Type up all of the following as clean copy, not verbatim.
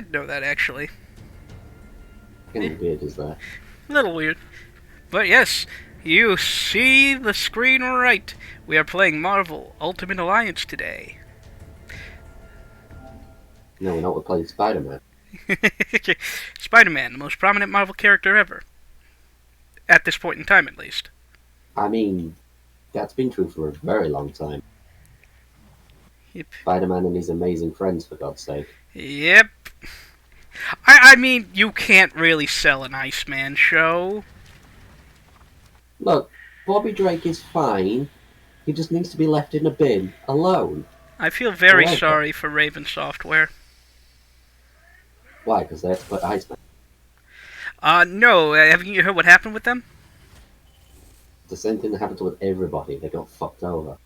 did know that, actually. Kind of weird, is that? A little weird. But yes, you see the screen right. We are playing Marvel Ultimate Alliance today. No, we're not. We're playing Spider-Man. Spider-Man, the most prominent Marvel character ever. At this point in time, at least. I mean, that's been true for a very long time. Yep. Spider-Man and his amazing friends, for God's sake. Yep. I mean, you can't really sell an Iceman show. Look, Bobby Drake is fine. He just needs to be left in a bin, alone. I feel very Forever. sorry for Raven Software. Why? Because they have to put Iceman. No, haven't you heard what happened with them? The same thing that happened with everybody. They got fucked over.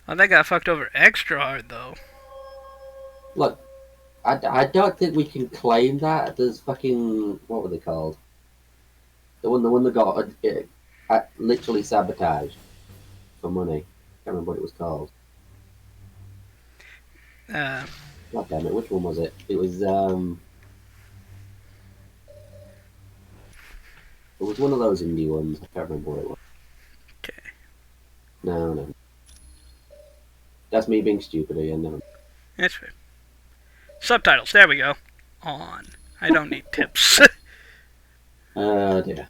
Oh, they got fucked over extra hard, though. Look, I don't think we can claim that. There's fucking... What were they called? The one that got literally sabotaged for money. Can't remember what it was called. Uh, God damn it, which one was it? It was one of those indie ones. I can't remember what it was. okay. No, no. That's me being stupid again. Never. That's fair. Subtitles, there we go. On. I don't need tips. Dear.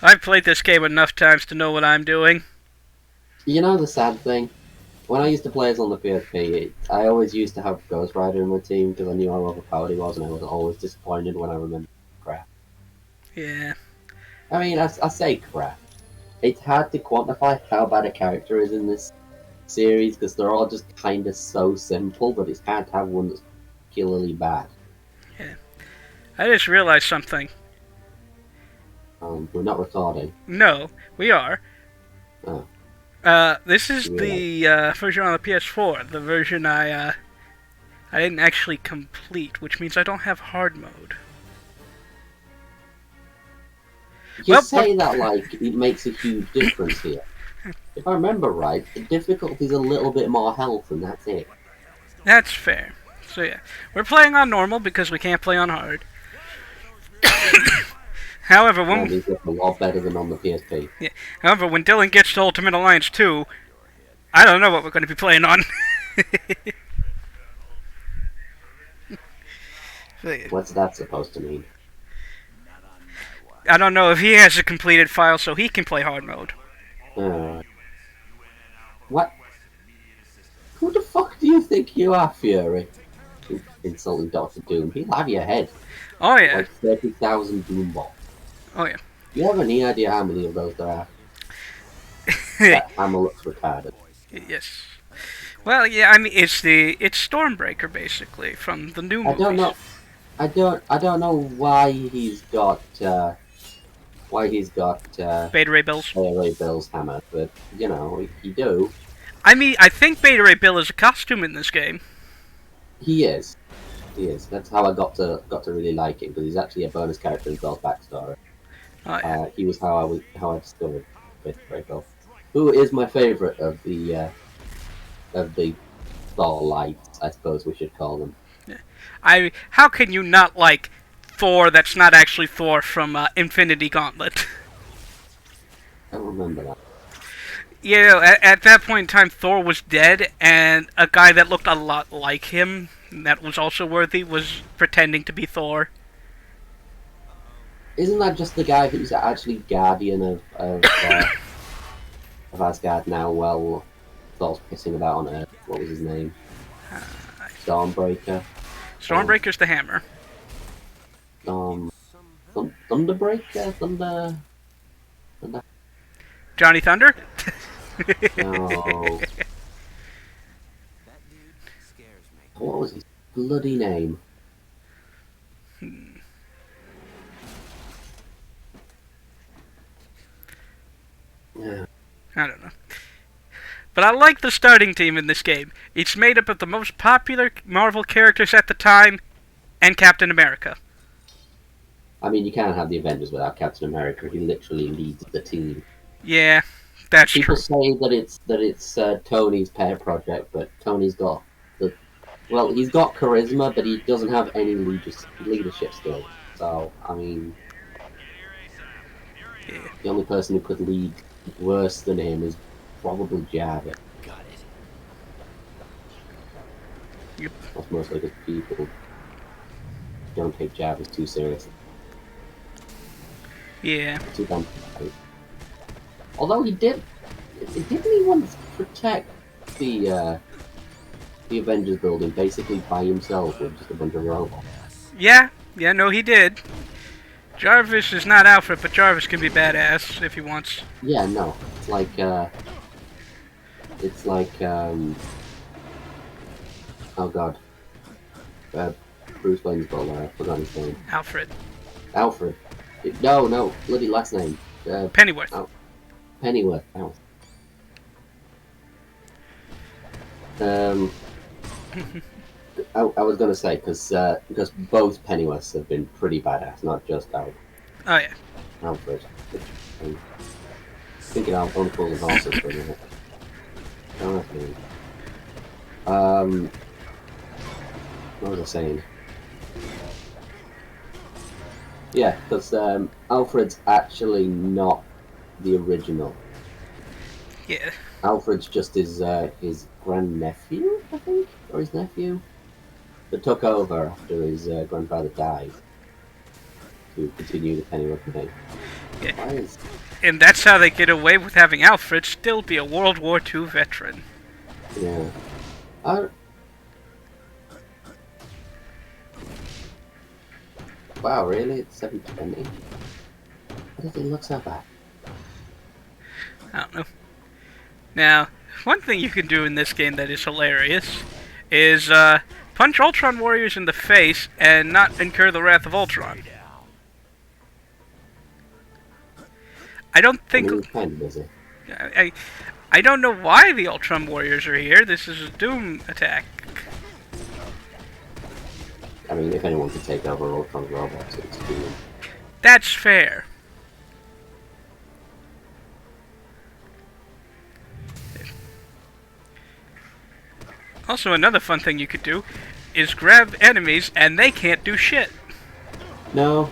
I've played this game enough times to know what I'm doing. You know the sad thing? When I used to play as on the PSP, I always used to have Ghost Rider in my team because I knew how overpowered he was, and I was always disappointed when I remembered crap. Yeah. I mean, I say crap. It's hard to quantify how bad a character is in this series because they're all just kind of so simple, but it's hard to have one that's particularly bad. Yeah. I just realized something. We're not recording. No, we are. Oh, This is the version on the PS4. The version I didn't actually complete, which means I don't have hard mode. you say that like it makes a huge difference here. If I remember right, the difficulty's a little bit more health, and that's it. That's fair. So yeah, we're playing on normal because we can't play on hard. However, And it's a lot better than on the PSP. when Dylan gets to Ultimate Alliance 2, I don't know what we're going to be playing on. What's that supposed to mean? I don't know if he has a completed file so he can play hard mode. What? Who the fuck do you think you are, Fury? Insulting Doctor Doom. He'll have your head. Oh yeah. Like 30,000 Doom balls. Oh yeah. Do you have any idea how many of those there are? That hammer looks retarded. Yes. Well, yeah. I mean, it's Stormbreaker basically from the new movies. I don't know why he's got Beta Ray Bills. Beta Ray Bill's hammer, but you know he do. I mean, I think Beta Ray Bill is a costume in this game. He is. That's how I got to really like him because he's actually a bonus character in Bill's backstory. Oh yeah. He was how I discovered Beta Ray Bill, who is my favorite of the Thor lights, I suppose we should call them. How can you not like Thor that's not actually Thor from Infinity Gauntlet? I don't remember that. You know, at that point in time, Thor was dead, and a guy that looked a lot like him, that was also worthy, was pretending to be Thor. Isn't that just the guy who's actually guardian of Asgard now? Well, Thor's pissing about on Earth. What was his name? Stormbreaker. Stormbreaker's the hammer. Thunderbreaker. Thunder. Johnny Thunder? No. What was his bloody name? Yeah. I don't know. But I like the starting team in this game. It's made up of the most popular Marvel characters at the time and Captain America. I mean, you can't have the Avengers without Captain America. He literally leads the team. Yeah, that's People true. say that it's Tony's pet project, but Tony's got the Well, he's got charisma, but he doesn't have any leadership skills. So, I mean, Yeah. the only person who could lead worse than him is probably Jarvis. Yep. That's mostly because people don't take Jarvis too seriously. Yeah. Too damn right. Although didn't he once protect the Avengers building basically by himself with just a bunch of robots? Yeah. Yeah. No, he did. Jarvis is not Alfred, but Jarvis can be badass if he wants. Yeah, no, it's like oh god, uh, Bruce Wayne's brother. I forgot his name. Alfred. Alfred. No, bloody last name. Pennyworth. Oh, Pennyworth. Oh. Um, I was gonna say because both Pennyworths have been pretty badass, not just Oh yeah. Alfred. I'm thinking of Uncle and Horses for a minute. Oh, that's me. What was I saying? Yeah, because Alfred's actually not the original. Yeah. Alfred's just his grandnephew, I think, or his nephew, that took over after his grandfather died to continue the Pennyworth name. Yeah. Why is And that's how they get away with having Alfred still be a World War II veteran. yeah? I, wow, really? It's 720. Why does it look so bad? I don't know. Now, one thing you can do in this game that is hilarious is punch Ultron warriors in the face and not incur the wrath of Ultron. I don't I think... mean, he's kind of busy. I don't know why the Ultron warriors are here. This is a Doom attack. I mean, if anyone could take over Ultron's robots, it's Doom. That's fair. Also, another fun thing you could do is grab enemies and they can't do shit. No,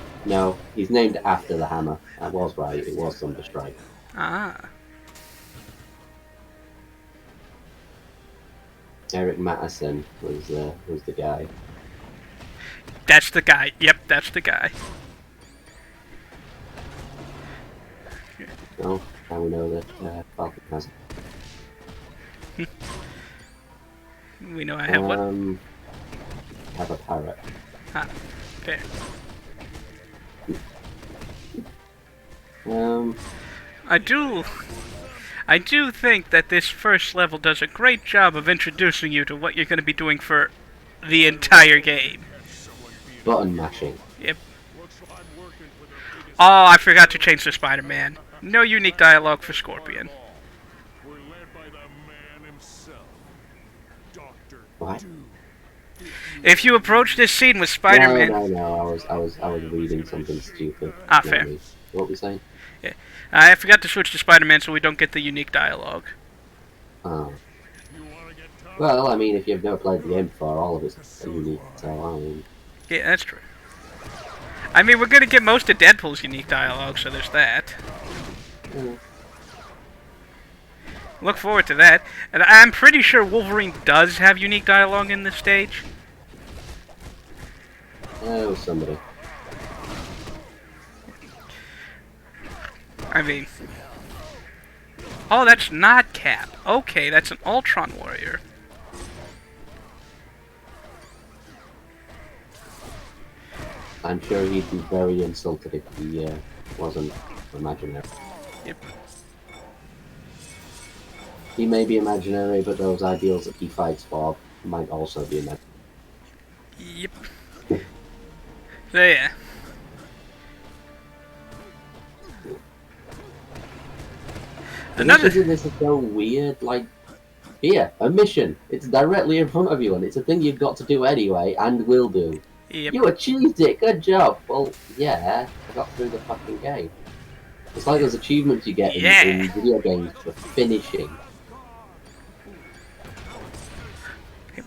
he's named after the hammer. I was right. It was Thunderstrike. Ah. Eric Mattison was the guy. That's the guy. Yep, that's the guy. No, now we know that Falcon has. We know I have one. Have a parrot. Ah, fair. I do think that this first level does a great job of introducing you to what you're going to be doing for the entire game. Button mashing. Yep. Oh, I forgot to change the Spider-Man. No unique dialogue for Scorpion. What? If you approach this scene with Spider-Man... No. I was reading something stupid. Ah, fair. What were you saying? Yeah. I forgot to switch to Spider-Man so we don't get the unique dialogue. Oh. Well, I mean, if you've never played the game before, all of it's unique, so I mean... Yeah, that's true. I mean, we're gonna get most of Deadpool's unique dialogue, so there's that. Yeah. Look forward to that. And I'm pretty sure Wolverine does have unique dialogue in this stage. Oh, somebody. I mean... Oh, that's not Cap. Okay, that's an Ultron warrior. I'm sure he'd be very insulted if he wasn't imaginary. Yep. He may be imaginary, but those ideals that he fights for might also be imaginary. Yep. So yeah. The missions in this are so weird, like, here, a mission. It's directly in front of you, and it's a thing you've got to do anyway, and will do. Yep. You achieved it, good job! Well, yeah, I got through the fucking game. It's like those achievements you get in video games for finishing.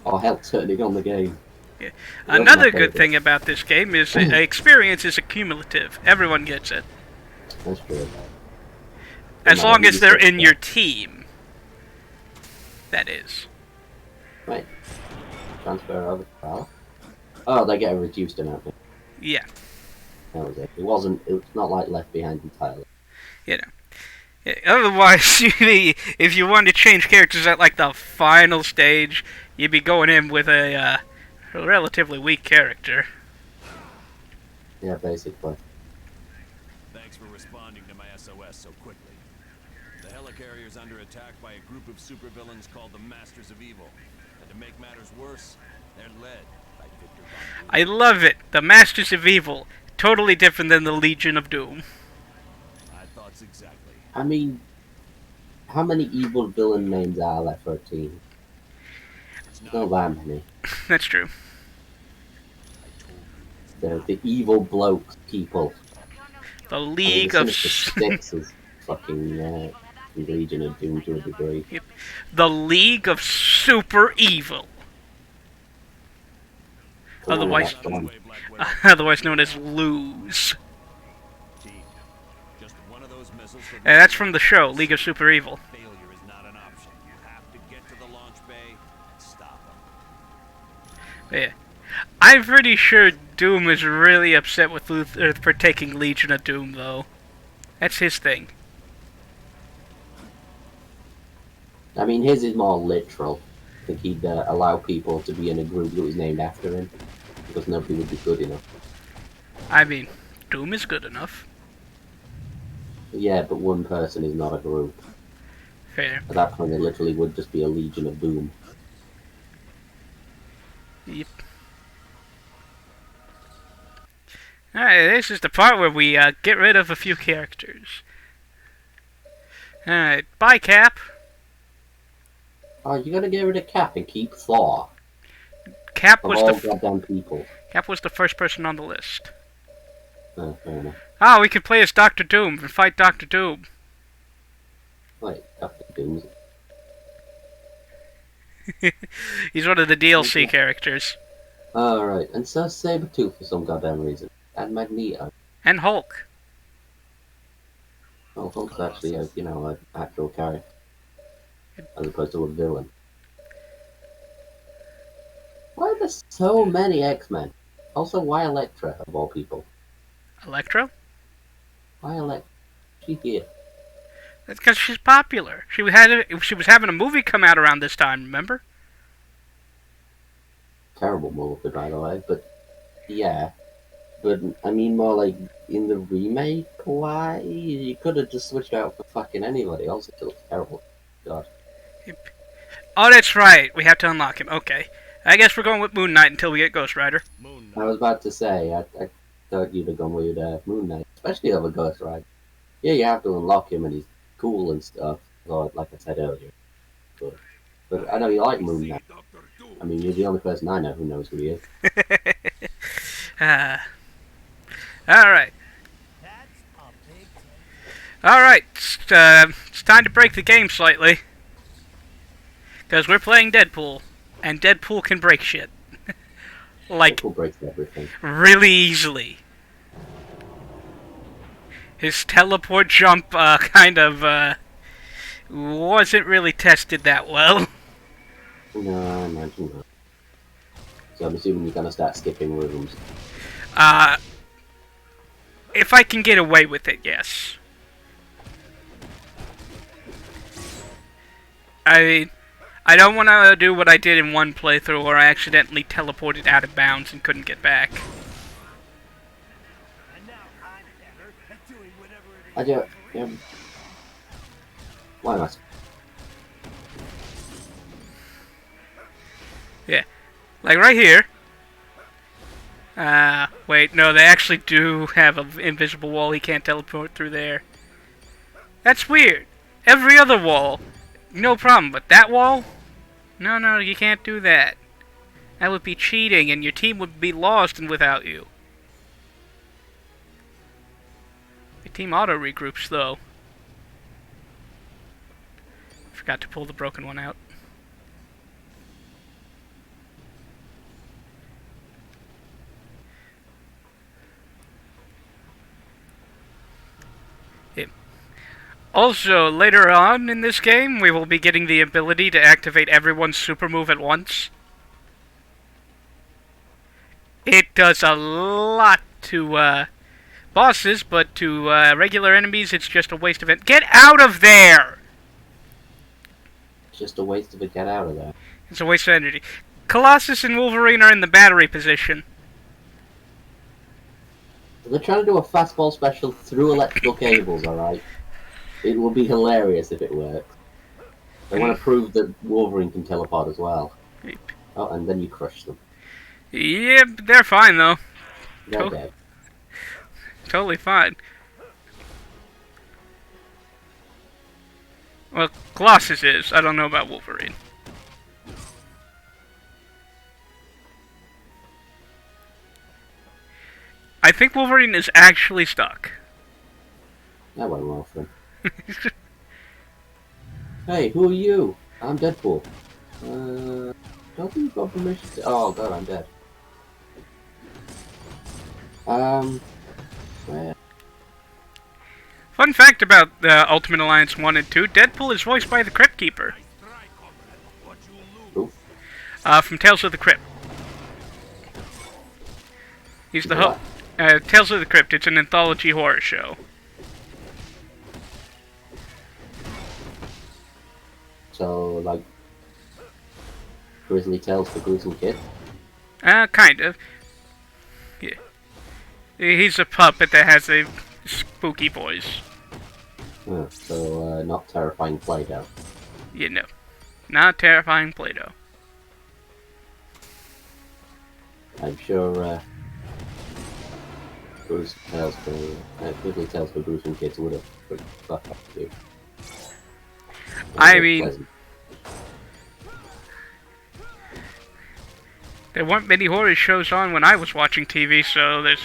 or hell, turning on the game. Yeah. It was my Another good favourite. thing about this game is experience is accumulative. Everyone gets it. That's true. No As matter long who as you they're pick, in yeah. your team. That is. Right. Transfer over to Carl. Oh, they get a reduced amount. Yeah. That was it. It wasn't. It's not like Left Behind entirely. You know. Yeah, otherwise, if you wanted to change characters at like the final stage, you'd be going in with a relatively weak character. Yeah, basically. Thanks for responding to my SOS so quickly. The helicarrier's under attack by a group of supervillains called the Masters of Evil. And to make matters worse, they're led by Victor Von I love it. The Masters of Evil, totally different than the Legion of Doom. I thought exactly. I mean, how many evil villain names are there for a team? It's Not not. that many. That's true. I told you it's The evil blokes people. The I mean, the League of Sinister Six is fucking Legion of Doom to a degree. Yep. The League of Super Evil, Oh, otherwise that's the one. Black Widow. otherwise known as Lose. Team. Just one of those missiles from And that's from the show League of Super Evil. Failure is not an option. You have to get to the launch bay and stop them. Yeah. I'm pretty sure Doom is really upset with Luther for taking Legion of Doom, though. That's his thing. I mean, his is more literal. I think he'd allow people to be in a group that was named after him because nobody would be good enough. I mean, Doom is good enough. Yeah, but one person is not a group. Fair. At that point, it literally would just be a Legion of Doom. Yep. Alright, this is the part where we get rid of a few characters. Alright, bye Cap. Oh, you gotta get rid of Cap and keep Thor. Cap Of was all the goddamn people. Cap was the first person on the list. Oh, fair enough. Oh, we could play as Doctor Doom and fight Doctor Doom. Wait, Doctor Doom's. He's one of the DLC characters. Oh, right. And so Sabretooth for some goddamn reason. And Magneto. And Hulk. Oh, Hulk's actually, an actual character. As opposed to a villain. Why are there so many X-Men? Also, why Elektra, of all people? Electro? Why Elektra? She here. That's because she's popular. She was having a movie come out around this time, remember? Terrible movie, by the way, but yeah. But I mean, more like in the remake. Why you could have just switched out for fucking anybody else? It looks terrible. God. Oh, that's right. We have to unlock him. Okay. I guess we're going with Moon Knight until we get Ghost Rider. Moon I Knight. was about to say, I thought you'd have gone with Moon Knight, especially over Ghost Rider. Yeah, you have to unlock him, and he's cool and stuff. Like I said earlier, but I know you like Moon Knight. I mean, you're the only person I know who knows who he is. Alright. Alright. It's time to break the game slightly. Because we're playing Deadpool. And Deadpool can break shit. Like, Deadpool breaks everything. really easily. His teleport jump, kind of, wasn't really tested that well. No, I imagine not. So I'm assuming you're gonna start skipping rooms. If I can get away with it, yes. I don't want to do what I did in one playthrough where I accidentally teleported out of bounds and couldn't get back. I do. Why am I? Yeah. Like right here. Wait, no, they actually do have an invisible wall. He can't teleport through there. That's weird. Every other wall, no problem. But that wall? No, you can't do that. That would be cheating, and your team would be lost and without you. Your team auto regroups, though. Forgot to pull the broken one out. Also, later on in this game, we will be getting the ability to activate everyone's super move at once. It does a lot to bosses, but to regular enemies, it's just a waste of it. Get out of there! It's just a waste of a get out of there. It's a waste of energy. Colossus and Wolverine are in the battery position. They're trying to do a fastball special through electrical cables, alright? It will be hilarious if it works. They want to prove that Wolverine can teleport as well. Oh, and then you crush them. Yep, they're fine though. They're dead. Totally fine. Well, Colossus is. I don't know about Wolverine. I think Wolverine is actually stuck. That went well for him. Hey, who are you? I'm Deadpool. Don't think you've got permission to... Oh god, I'm dead. Where? Fun fact about Ultimate Alliance 1 and 2, Deadpool is voiced by the Crypt Keeper. Who? From Tales of the Crypt. He's the host. Tales of the Crypt, it's an anthology horror show. So, like... Grizzly Tales for Gruesome Kid? Kind of. Yeah. He's a puppet that has a spooky voice. So, not terrifying Play-Doh. You know. Not terrifying Play-Doh. I'm sure, Grizzly Tales for Gruesome Kids would have put fuck up too. I mean... Pleasant. There weren't many horror shows on when I was watching TV, so there's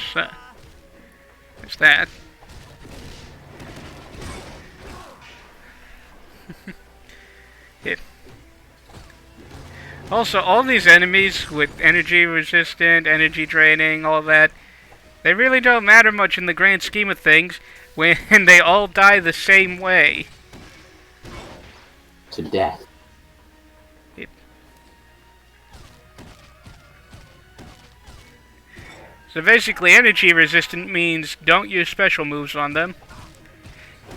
that. Yeah. Also, all these enemies with energy resistant, energy draining, all that, they really don't matter much in the grand scheme of things when they all die the same way. To death. Yep. So basically, energy resistant means don't use special moves on them.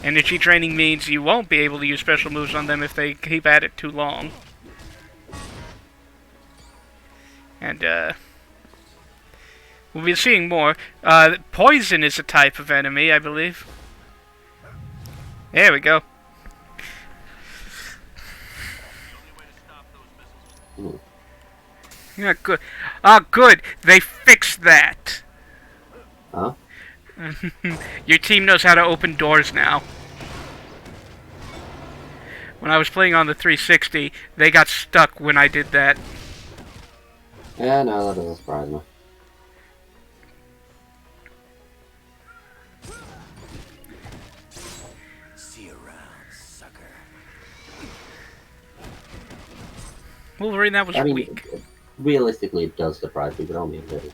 Energy draining means you won't be able to use special moves on them if they keep at it too long. And, we'll be seeing more. Poison is a type of enemy, I believe. There we go. Yeah, good. Ah, good. They fixed that. Huh? Your team knows how to open doors now. When I was playing on the 360, they got stuck when I did that. Yeah, no, that doesn't surprise me. See you around, sucker. Wolverine, that was weak. Realistically, it does surprise me, but only a little.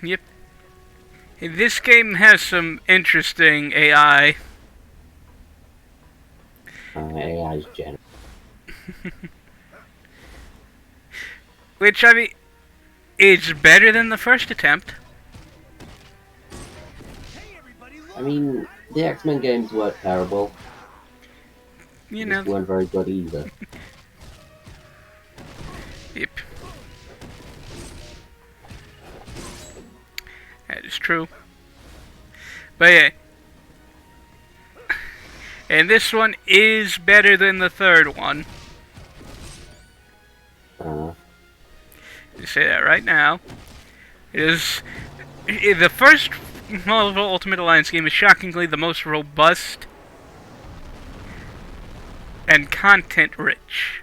Yep. Hey, this game has some interesting AI. AI's general. Which, I mean, is better than the first attempt. I mean, the X-Men games weren't terrible. You They know. just weren't very good either. Yep. That is true. But yeah. And this one is better than the third one. You say that right now. The first Marvel Ultimate Alliance game is shockingly the most robust and content-rich.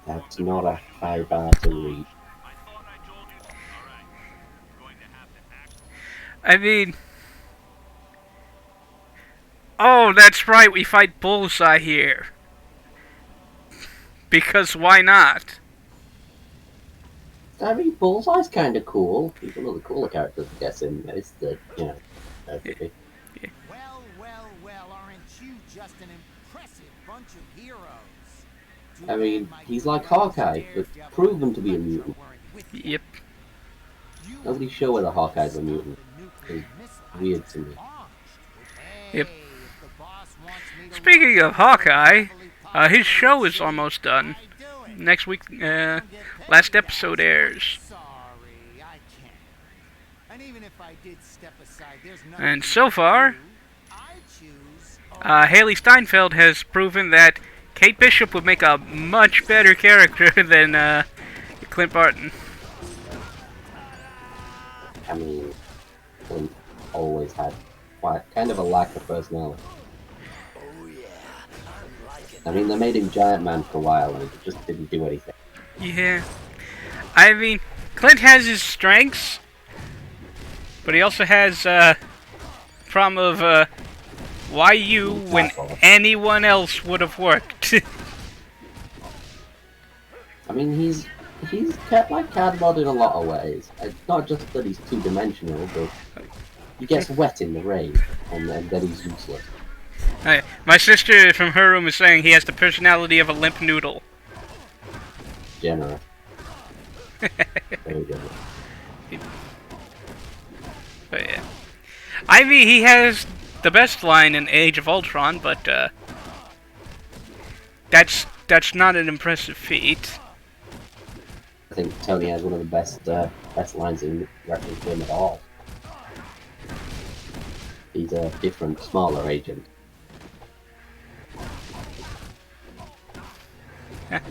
That's not a high bar to reach. I mean... Oh, that's right, we fight Bullseye here. Because why not? I mean, Bullseye's kind of cool. He's one of the cooler characters, I guess, in this. Movie. Well, aren't you just an impressive bunch of heroes? I mean, he's like Hawkeye, but proven to be a mutant. Yep. Nobody's sure whether Hawkeye's a mutant. It's weird to me. Yep. Speaking of Hawkeye, his show is almost done. Next week, last episode airs. And so far, Haley Steinfeld has proven that Kate Bishop would make a much better character than Clint Barton. I mean, Clint always had kind of a lack of personality. I mean, they made him Giant Man for a while and he just didn't do anything. Yeah. I mean, Clint has his strengths, but he also has problem of why you when anyone else would have worked. I mean, he's kept like cardboard in a lot of ways. It's not just that he's two-dimensional, but he gets wet in the rain, and then he's useless. My sister from her room is saying he has the personality of a limp noodle. Generous. Very good. But yeah. I mean, he has the best line in Age of Ultron, but that's not an impressive feat. I think Tony has one of the best lines in reference to him at all. He's a different, smaller agent. If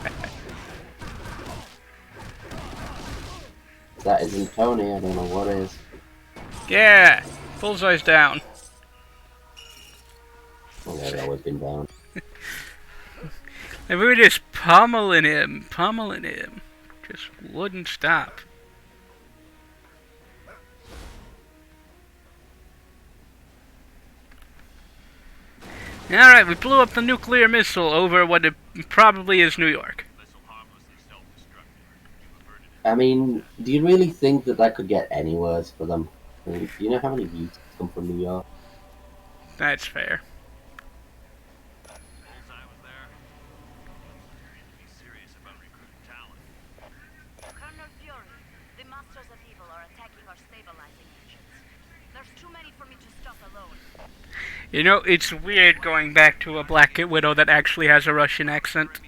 that isn't Tony, I don't know what is. Yeah, Bullseye's down. Well, they've always been down. And we were just pummeling him. Just wouldn't stop. Alright, we blew up the nuclear missile over what it probably is New York. I mean, do you really think that could get any worse for them? I mean, do you know how many views come from New York? That's fair. Colonel Fury, the Masters of Evil are attacking our stabilizing engines. There's too many for me to stop alone. You know, it's weird going back to a Black Widow that actually has a Russian accent.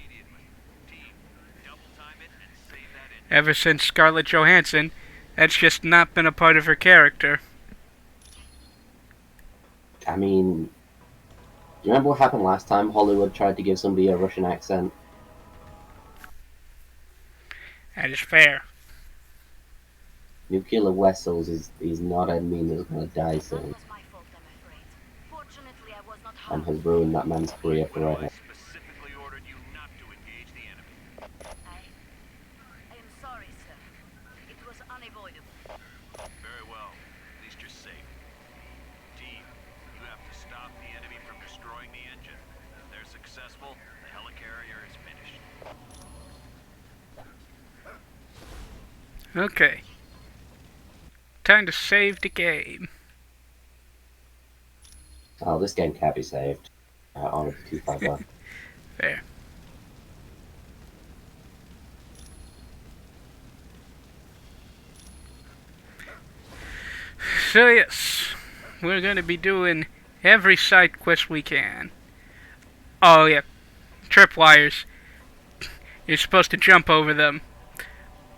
Ever since Scarlett Johansson, that's just not been a part of her character. I mean, do you remember what happened last time Hollywood tried to give somebody a Russian accent? That is fair. Nuclear Vessels is not a mean that's going to die soon, It's my fault, I'm afraid. Fortunately, I was not and harmed. has ruined that man's career forever. Specifically ordered you not to engage the enemy. I am sorry, sir. It was unavoidable. Very well. At least you're safe. Team, you have to stop the enemy from destroying the engine. If they're successful, the helicarrier is finished. Okay. Time to save the game. Oh, this game can't be saved. Only 2 left. Fair. So yes, we're going to be doing every side quest we can. Oh yeah, tripwires. You're supposed to jump over them.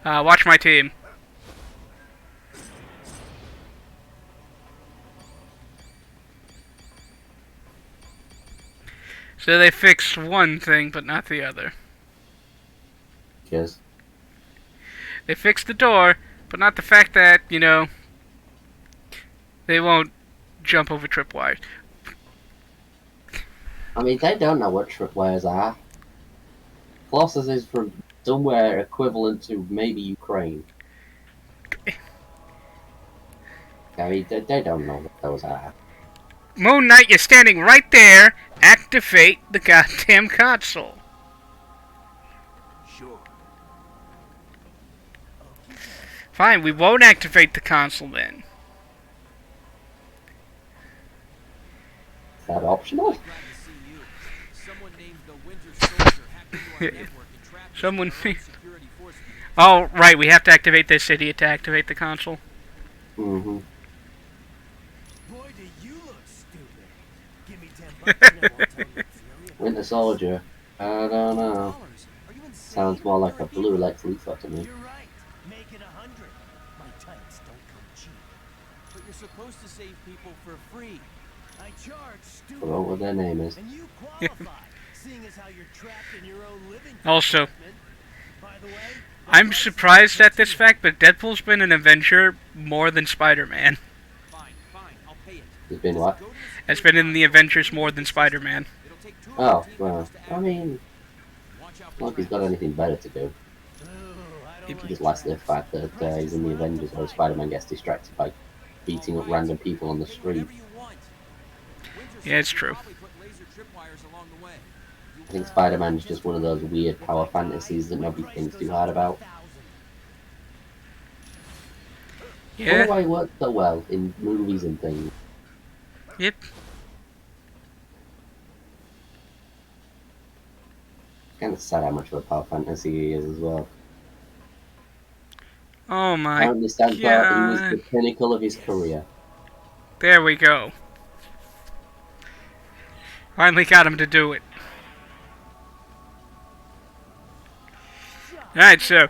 Watch my team. So they fixed one thing, but not the other. Cheers. They fixed the door, but not the fact that, you know, they won't jump over tripwires. I mean, they don't know what tripwires are. Colossus is from somewhere equivalent to maybe Ukraine. I mean, they don't know what those are. Moon Knight, you're standing right there. Activate the goddamn console. Sure. Fine, we won't activate the console then. Is that optional? Glad to see you. Someone named the Winter Soldier hacked into our network and trapped us Someone in our own security force field. Oh, right, we have to activate this idiot to activate the console. Mm-hmm. Boy, do you look stupid. Give me $10 and I won't tell you Fury. Winter Soldier. I don't know. Are you insane? Sounds more like You're a blue hero. Lex Luthor to me. You're right. Make it 100. My tights don't come cheap. But you're supposed to save people for free. I charge stupid. Forgot what their name is. And you qualify, seeing as how you're trapped in your own living Also, compartment. By the way, I'm surprised at this fact, but Deadpool's been an Avenger more than Spider-Man. Fine, I'll pay it. He's been what? Go to the Has been in the Avengers more than Spider-Man. It'll take 2 of Oh, our team well. members to I mean, watch out not for like he's got traps. anything better to do. Ooh, I don't Just like less the fact that he's in the Avengers or Spider-Man gets distracted by beating up random people on the Pick street. whatever you want. Winter Yeah, it's Soldier true. probably put laser tripwires along the way. I think Spider-Man's just one of those weird power fantasies that nobody thinks too hard about. I wonder Yeah, why he works so well in movies and things. yep. Kind of sad how much of a power fantasy he is as well. Oh my Apparently, Stan thought he was god. the pinnacle of his career. There we go. Finally got him to do it. Alright, so,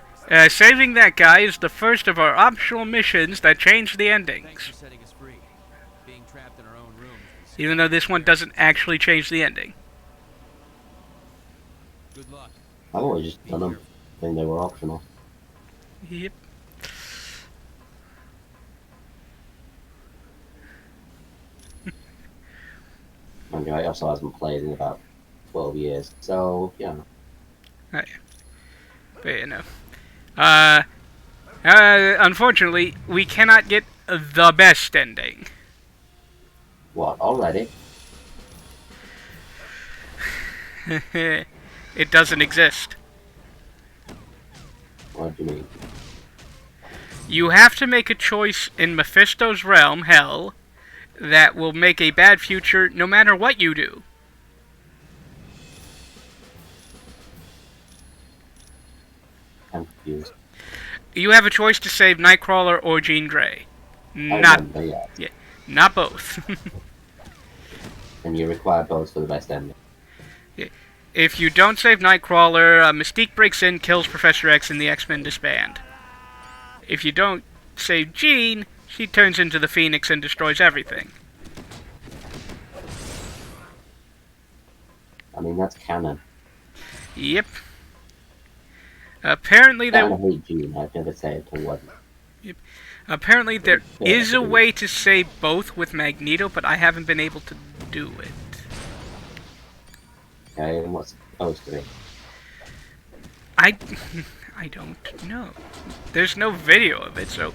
saving that guy is the first of our optional missions that change the Thanks endings. for setting us free. Being trapped in our own rooms was Even though this one doesn't actually change the ending. good luck. I've always just done them. I think they were optional. Yep. Mind you, I also hasn't played in about 12 years. So, yeah. But you know. Unfortunately, we cannot get the best ending. What, already? It doesn't exist. What do you mean? You have to make a choice in Mephisto's realm, hell, that will make a bad future no matter what you do. I'm confused. You have a choice to save Nightcrawler or Jean Grey. I Not, remember, yeah. not both. And you require both for the best ending. If you don't save Nightcrawler, Mystique breaks in, kills Professor X, and the X-Men disband. If you don't save Jean, she turns into the Phoenix and destroys everything. I mean, that's canon. Yep. Apparently I there, hate Gene. I've never said it wasn't. apparently there Yeah, is a it is. way to save both with Magneto, but I haven't been able to do it. Okay, and what's it supposed to be? I don't know. There's no video of it, so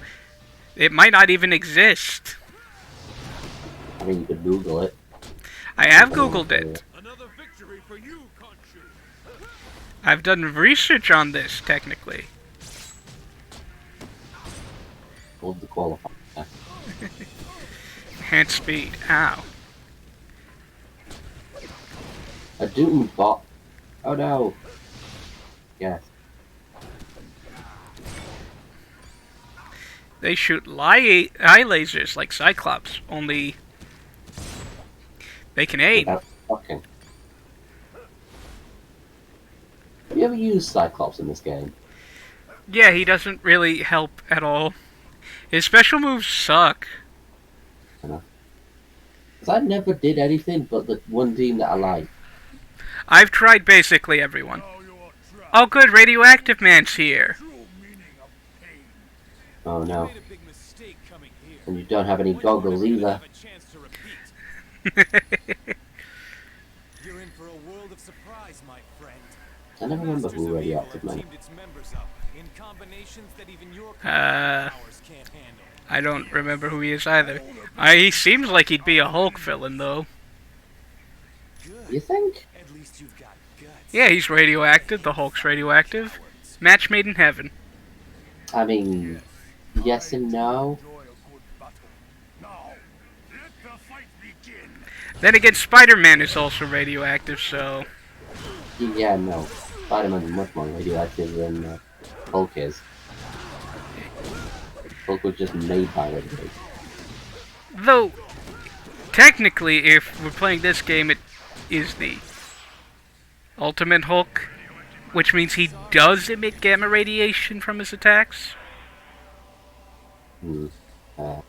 it might not even exist. I mean, you could Google it. I have Googled it. Another victory for you, Khonshu. I've done research on this, technically. Hold the qualifier. Enhanced speed. Ow. A Doom bot. Oh no. Yes. They shoot eye lasers like Cyclops, only they can aim. Without fucking. Have you ever used Cyclops in this game? Yeah, he doesn't really help at all. His special moves suck. Because I never did anything but the one team that I like. I've tried basically everyone. Oh good, Radioactive Man's here. Oh no. Made a big mistake coming here. And you don't have any When goggles you either. have a chance to repeat. You're in for a world of surprise, my friend. I never remember who Radioactive Man. Teamed its members up in combinations that even your Uh, powers can't handle. I don't remember who he is either. He seems like he'd be a Hulk villain though. Good. You think? At least you've got guts. Yeah, he's radioactive. The Hulk's radioactive. Match made in heaven. I mean, yes and no. Enjoy a good battle. Now, let the fight begin. Then again, Spider-Man is also radioactive, so... Yeah, no. Spider-Man is much more radioactive than Hulk is. Hulk was just made by radiation. Though, technically, if we're playing this game, it is the Ultimate Hulk, which means he does emit gamma radiation from his attacks. Hmm. None of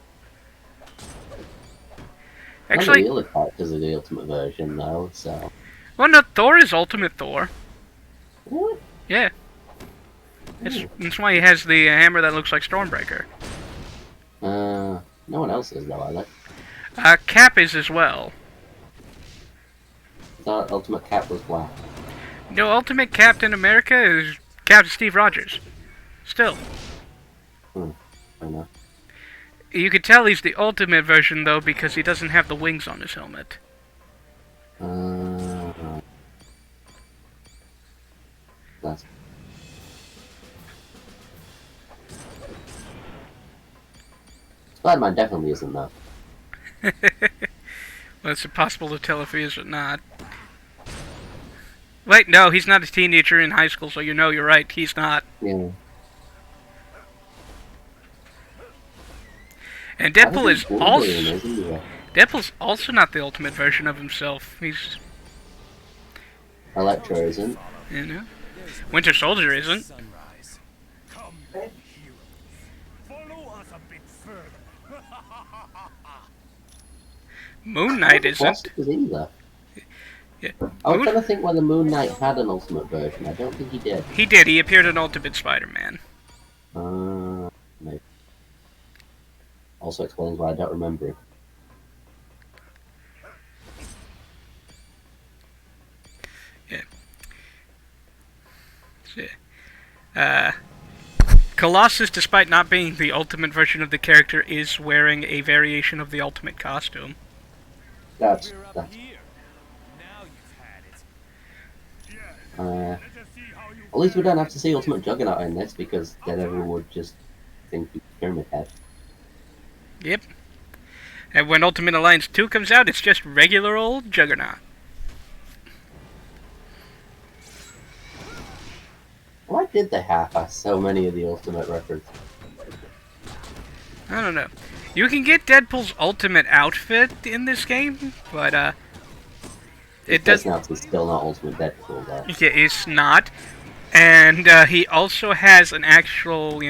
Actually, the other characters are the ultimate version, though, so... well, no, Thor is Ultimate Thor. What? Yeah. That's why he has the hammer that looks like Stormbreaker. No one else is, though, are they? Cap is as well. I thought Ultimate Cap was black. No, Ultimate Captain America is Captain Steve Rogers. Still. I don't know. You could tell he's the ultimate version, though, because he doesn't have the wings on his helmet. That's... Spider-Man definitely isn't, though. Well, it's impossible to tell if he is or not. Wait, no, he's not a teenager in high school, so you know you're right, he's not. Yeah. And Deadpool is Wolverine, also... isn't he? Deadpool's also not the ultimate version of himself. He's... Electro isn't. You know? Winter Soldier isn't. Sunrise. Come, heroes. Follow us a bit further. Moon Knight isn't. Colossus is either. Yeah. I was Moon- trying to think whether Moon Knight had an ultimate version. I don't think he did. He did, he appeared in Ultimate Spider-Man. Maybe. Also explains why I don't remember it. Colossus, despite not being the ultimate version of the character, is wearing a variation of the ultimate costume. That's We're up that's. here. Now you've had it. At Let us see how you least we don't have to see Ultimate Juggernaut in this because then everyone would just think he's Pyramid Head. Yep. And when Ultimate Alliance 2 comes out, it's just regular old Juggernaut. Why did they half-ass so many of the Ultimate records? I don't know. You can get Deadpool's ultimate outfit in this game, but it does. Now it's still not Ultimate Deadpool though. Yeah, it's not. And he also has an actual,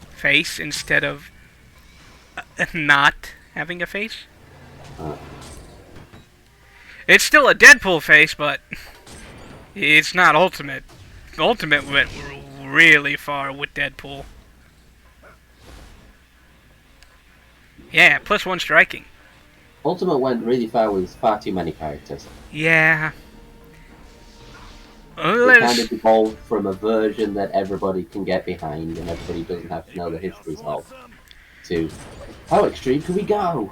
face instead of not having a face. It's still a Deadpool face, but it's not Ultimate. Ultimate went really far with Deadpool. Yeah, +1 striking. Ultimate went really far with far too many characters. Yeah. It kind of evolved from a version that everybody can get behind and everybody doesn't have to know the histories of, to how extreme can we go?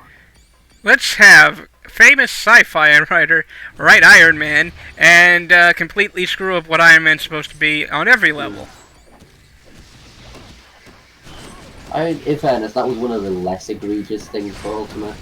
Let's have famous sci-fi writer write Iron Man and completely screw up what Iron Man's supposed to be on every level. In fairness, that was one of the less egregious things for Ultimate.